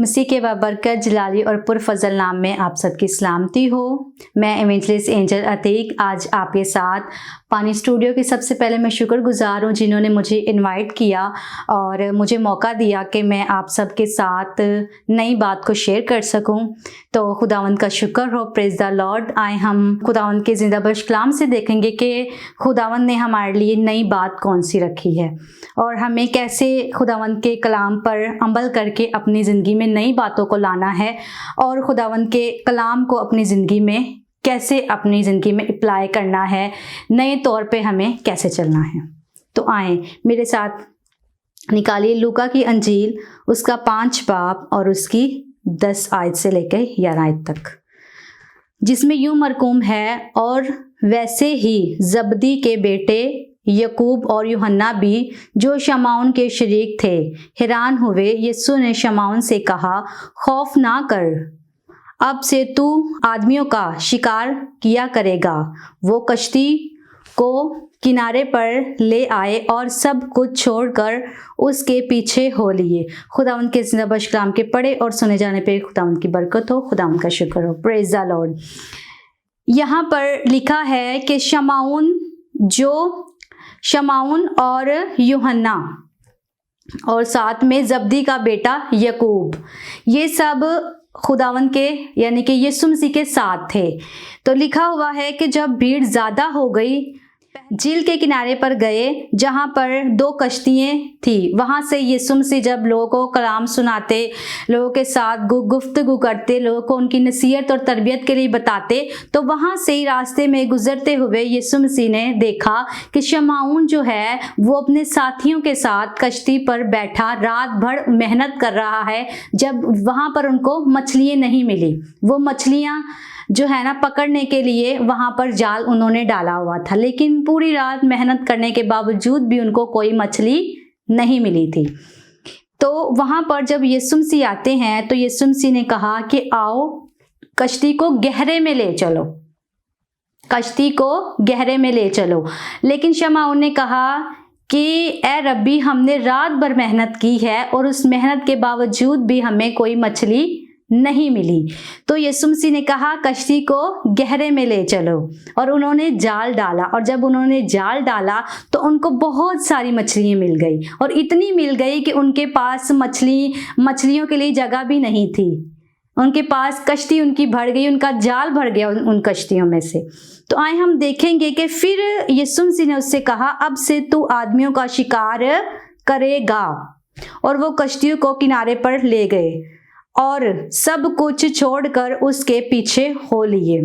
मसीह के बरकत जलाली और पुरफजल नाम में आप सबकी सलामती हो। मैं इवेंजलिस्ट एंजल अतीक आज आपके साथ पानी स्टूडियो की सबसे पहले मैं शुक्रगुजार हूँ जिन्होंने मुझे इनवाइट किया और मुझे मौका दिया कि मैं आप सबके साथ नई बात को शेयर कर सकूँ। तो खुदावंद का शुक्र हो, प्रेज द लॉर्ड। आए हम खुदावंद के जिंदाबाश कलाम से देखेंगे कि खुदावंद ने हमारे लिए नई बात कौन सी रखी है और हमें कैसे खुदावंद के कलाम पर अमल करके अपनी ज़िंदगी में नई बातों को लाना है और खुदावंद के कलाम को अपनी ज़िंदगी में कैसे अपनी ज़िंदगी में अप्लाई करना है, नए तौर पे हमें कैसे चलना है। तो आए मेरे साथ निकालिए लूका की अंजील, उसका 5 बाब और उसकी 10 आयत से लेकर 11 आयत तक, जिसमें यूं मरकूम है, और वैसे ही जबदी के बेटे यकूब और यूहन्ना भी जो शमाउन के शरीक थे हैरान हुए। यीशु ने शमाउन से कहा, खौफ ना कर, अब से तू आदमियों का शिकार किया करेगा। वो कश्ती को किनारे पर ले आए और सब कुछ छोड़कर उसके पीछे हो लिए। खुदावंद के जिंदाबाश कलाम के पढ़े और सुने जाने पे खुदावंद की बरकत हो, खुदावंद का शुक्र हो, प्रेज द लॉर्ड। यहाँ पर लिखा है कि शमाउन और यूहन्ना और साथ में जब्दी का बेटा यकूब, ये सब खुदावंद के यानी कि यीशु मसीह के साथ थे। तो लिखा हुआ है कि जब भीड़ ज़्यादा हो गई, झील के किनारे पर गए जहाँ पर 2 कश्तियाँ थी। वहाँ से यीशु मसीह जब लोगों को कलाम सुनाते, लोगों के साथ गुफ्तगू करते, लोगों को उनकी नसीहत और तरबियत के लिए बताते, तो वहाँ से ही रास्ते में गुजरते हुए यीशु मसीह ने देखा कि शमाउन जो है वो अपने साथियों के साथ कश्ती पर बैठा रात भर मेहनत कर रहा है। जब वहाँ पर उनको मछलियाँ नहीं मिली, वो मछलियाँ जो है ना पकड़ने के लिए वहाँ पर जाल उन्होंने डाला हुआ था, लेकिन पूरी रात मेहनत करने के बावजूद भी उनको कोई मछली नहीं मिली थी। तो वहाँ पर जब यीशु मसीह आते हैं तो यीशु मसीह ने कहा कि आओ कश्ती को गहरे में ले चलो, कश्ती को गहरे में ले चलो। लेकिन शमाउन ने कहा कि ए रब्बी, हमने रात भर मेहनत की है और उस मेहनत के बावजूद भी हमें कोई मछली नहीं मिली। तो यीशु मसीह ने कहा कश्ती को गहरे में ले चलो, और उन्होंने जाल डाला, और जब उन्होंने जाल डाला तो उनको बहुत सारी मछलियाँ मिल गई, और इतनी मिल गई कि उनके पास मछलियों के लिए जगह भी नहीं थी। उनके पास कश्ती उनकी भर गई, उनका जाल भर गया उन कश्तियों में से। तो आए हम देखेंगे कि फिर यीशु मसीह ने उससे कहा, अब से तू आदमियों का शिकार करेगा। और वो कश्तियों को किनारे पर ले गए और सब कुछ छोड़कर उसके पीछे हो लिए।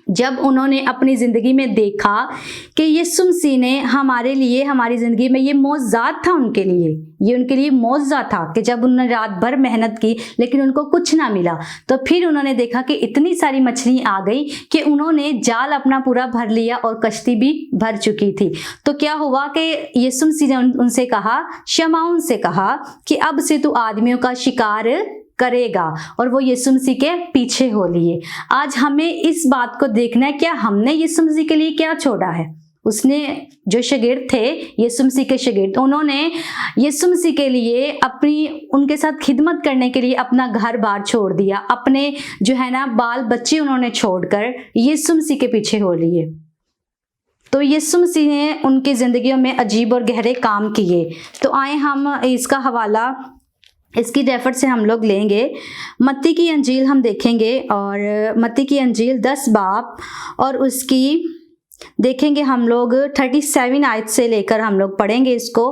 जब उन्होंने अपनी ज़िंदगी में देखा कि यीशु मसीह ने हमारे लिए, हमारी ज़िंदगी में ये मौज़ात था उनके लिए, ये उनके लिए मौज़ा था कि जब उन्होंने रात भर मेहनत की लेकिन उनको कुछ ना मिला, तो फिर उन्होंने देखा कि इतनी सारी मछली आ गई कि उन्होंने जाल अपना पूरा भर लिया और कश्ती भी भर चुकी थी। तो क्या हुआ कि यीशु मसीह ने उनसे कहा, शमाउन से कहा कि अब से तू आदमियों का शिकार करेगा, और वो यीशु मसीह के पीछे हो लिए। आज हमें इस बात को देखना है, क्या हमने यीशु मसीह के लिए क्या छोड़ा है। उसने जो शागिर्द थे यीशु मसीह के शागिर्द, उन्होंने यीशु मसीह के लिए उनके साथ खिदमत करने के लिए अपना घर बार छोड़ दिया, अपने जो है ना बाल बच्चे उन्होंने छोड़कर यीशु मसीह के पीछे हो लिए। तो यीशु मसीह ने उनकी ज़िंदगियों में अजीब और गहरे काम किए। तो आए हम इसका हवाला, इसकी रेफर से हम लोग लेंगे मत्ती की अंजील, हम देखेंगे, और मत्ती की अंजील 10 बाब और उसकी देखेंगे हम लोग 37 आयत से लेकर हम लोग पढ़ेंगे इसको,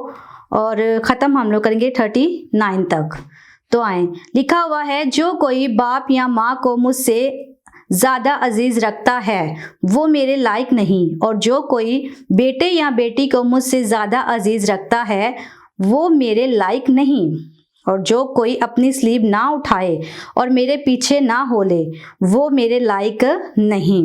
और ख़त्म हम लोग करेंगे 39 तक। तो आए, लिखा हुआ है, जो कोई बाप या माँ को मुझसे ज़्यादा अजीज़ रखता है वो मेरे लायक नहीं, और जो कोई बेटे या बेटी को मुझसे ज़्यादा अजीज़ रखता है वो मेरे लायक नहीं, और जो कोई अपनी स्लीब ना उठाए और मेरे पीछे ना होले वो मेरे लायक नहीं।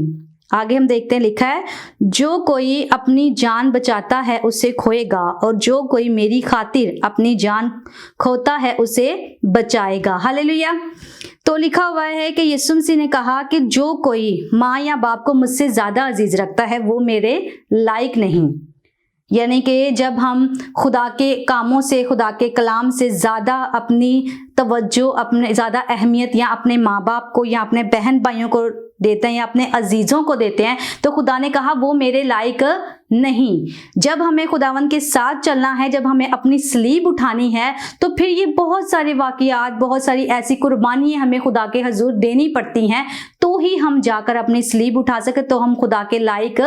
आगे हम देखते हैं, लिखा है, जो कोई अपनी जान बचाता है उसे खोएगा, और जो कोई मेरी खातिर अपनी जान खोता है उसे बचाएगा। हालेलुया। तो लिखा हुआ है कि यीशु मसीह ने कहा कि जो कोई माँ या बाप को मुझसे ज़्यादा अजीज रखता है वो मेरे लायक नहीं। यानी कि जब हम खुदा के कामों से, खुदा के कलाम से ज़्यादा अपनी तवज्जो, अपने ज़्यादा अहमियत या अपने माँ बाप को या अपने बहन भाइयों को देते हैं या अपने अजीज़ों को देते हैं, तो खुदा ने कहा वो मेरे लायक नहीं। जब हमें खुदावन के साथ चलना है, जब हमें अपनी सलीब उठानी है, तो फिर ये बहुत सारे वाक़ियात, बहुत सारी ऐसी कुर्बानियाँ हमें खुदा के हजूर देनी पड़ती हैं, तो ही हम जाकर अपनी सलीब उठा सके, तो हम खुदा के लायक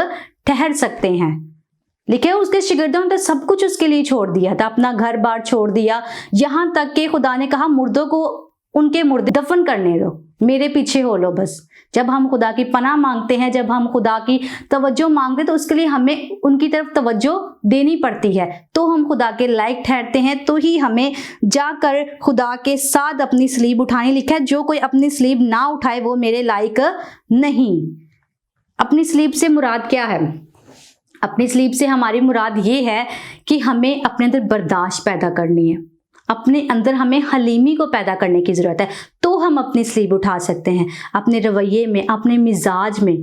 ठहर सकते हैं। लिखे उसके शिगिर्दों ने तो सब कुछ उसके लिए छोड़ दिया था, अपना घर बार छोड़ दिया, यहाँ तक कि खुदा ने कहा मुर्दों को उनके मुर्दे दफन करने दो, मेरे पीछे हो लो बस। जब हम खुदा की पनाह मांगते हैं, जब हम खुदा की तवज्जो मांगते हैं, तो उसके लिए हमें उनकी तरफ तवज्जो देनी पड़ती है, तो हम खुदा के लायक ठहरते हैं, तो ही हमें जाकर खुदा के साथ अपनी सलीब उठानी। लिखा है जो कोई अपनी सलीब ना उठाए वो मेरे लायक नहीं। अपनी सलीब से मुराद क्या है? अपनी सलीब से हमारी मुराद ये है कि हमें अपने अंदर बर्दाश्त पैदा करनी है, अपने अंदर हमें हलीमी को पैदा करने की ज़रूरत है, तो हम अपनी सलीब उठा सकते हैं। अपने रवैये में, अपने मिजाज में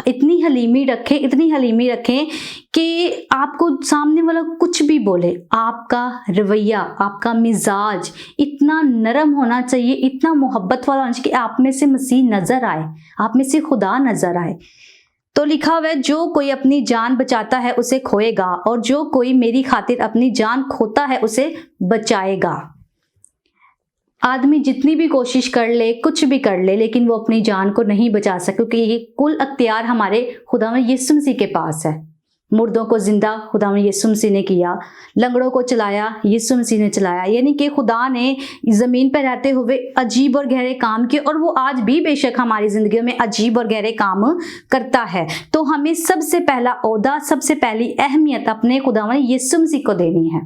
इतनी हलीमी रखें, इतनी हलीमी रखें कि आपको सामने वाला कुछ भी बोले, आपका रवैया, आपका मिजाज इतना नरम होना चाहिए, इतना मोहब्बत वाला होना चाहिए कि आप में से मसीह नज़र आए, आप में से खुदा नज़र आए। तो लिखा हुआ है जो कोई अपनी जान बचाता है उसे खोएगा, और जो कोई मेरी खातिर अपनी जान खोता है उसे बचाएगा। आदमी जितनी भी कोशिश कर ले, कुछ भी कर ले, लेकिन वो अपनी जान को नहीं बचा सके, क्योंकि ये कुल अख्तियार हमारे खुदावंद यीशु मसीह के पास है। मुर्दों को जिंदा खुदावंद यीशु मसीह ने किया, लंगड़ों को चलाया यीशु मसीह ने चलाया, यानी कि खुदा ने ज़मीन पर रहते हुए अजीब और गहरे काम किए, और वो आज भी बेशक हमारी ज़िंदगियों में अजीब और गहरे काम करता है। तो हमें सबसे पहला ओहदा, सबसे पहली अहमियत अपने खुदावंद यीशु मसीह को देनी है।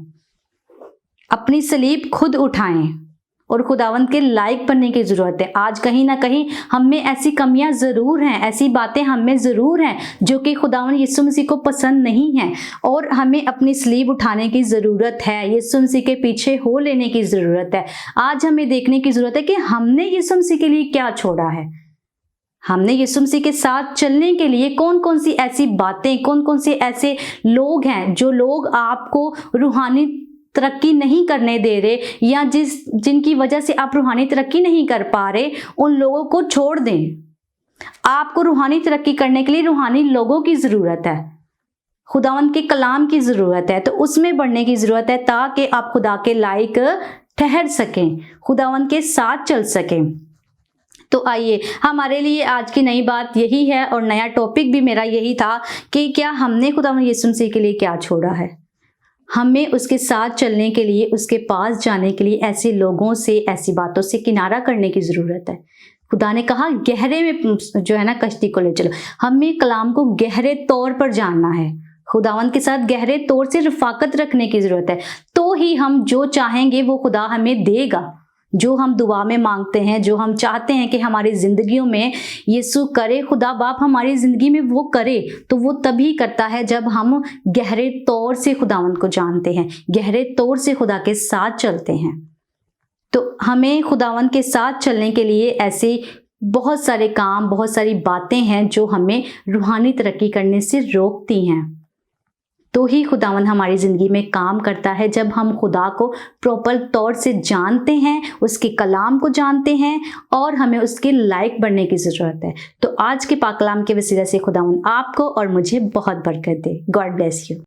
अपनी सलीब खुद उठाएं और खुदावंद के लायक बनने की ज़रूरत है। आज कहीं ना कहीं हम में ऐसी कमियां ज़रूर हैं, ऐसी बातें हम में ज़रूर हैं जो कि खुदावंद यीशु मसीह को पसंद नहीं हैं, और हमें अपनी सलीब उठाने की ज़रूरत है, यीशु मसीह के पीछे हो लेने की ज़रूरत है। आज हमें देखने की ज़रूरत है कि हमने यीशु मसीह के लिए क्या छोड़ा है, हमने यीशु मसीह के साथ चलने के लिए कौन कौन सी ऐसी बातें, कौन कौन से ऐसे लोग हैं जो लोग आपको रूहानी तरक्की नहीं करने दे रहे, या जिनकी वजह से आप रूहानी तरक्की नहीं कर पा रहे, उन लोगों को छोड़ दें। आपको रूहानी तरक्की करने के लिए रूहानी लोगों की ज़रूरत है, खुदावंद के कलाम की ज़रूरत है, तो उसमें बढ़ने की ज़रूरत है, ताकि आप खुदा के लायक ठहर सकें, खुदावंद के साथ चल सकें। तो आइए, हमारे लिए आज की नई बात यही है, और नया टॉपिक भी मेरा यही था कि क्या हमने खुदावंद यीशु मसीह के लिए क्या छोड़ा है। हमें उसके साथ चलने के लिए, उसके पास जाने के लिए ऐसे लोगों से, ऐसी बातों से किनारा करने की ज़रूरत है। खुदा ने कहा गहरे में जो है ना कश्ती को ले चलो। हमें कलाम को गहरे तौर पर जानना है, खुदावंद के साथ गहरे तौर से रफाकत रखने की ज़रूरत है, तो ही हम जो चाहेंगे वो खुदा हमें देगा। जो हम दुआ में मांगते हैं, जो हम चाहते हैं कि हमारी ज़िंदगियों में यीशु करे, खुदा बाप हमारी ज़िंदगी में वो करे, तो वो तभी करता है जब हम गहरे तौर से खुदावंद को जानते हैं, गहरे तौर से खुदा के साथ चलते हैं। तो हमें खुदावंद के साथ चलने के लिए ऐसे बहुत सारे काम, बहुत सारी बातें हैं जो हमें रूहानी तरक्की करने से रोकती हैं। तो ही खुदावंद हमारी ज़िंदगी में काम करता है जब हम खुदा को प्रॉपर तौर से जानते हैं, उसके कलाम को जानते हैं, और हमें उसके लायक बनने की ज़रूरत है। तो आज के पाक कलाम के वसीले से खुदावंद आपको और मुझे बहुत बरकत दे। God bless you.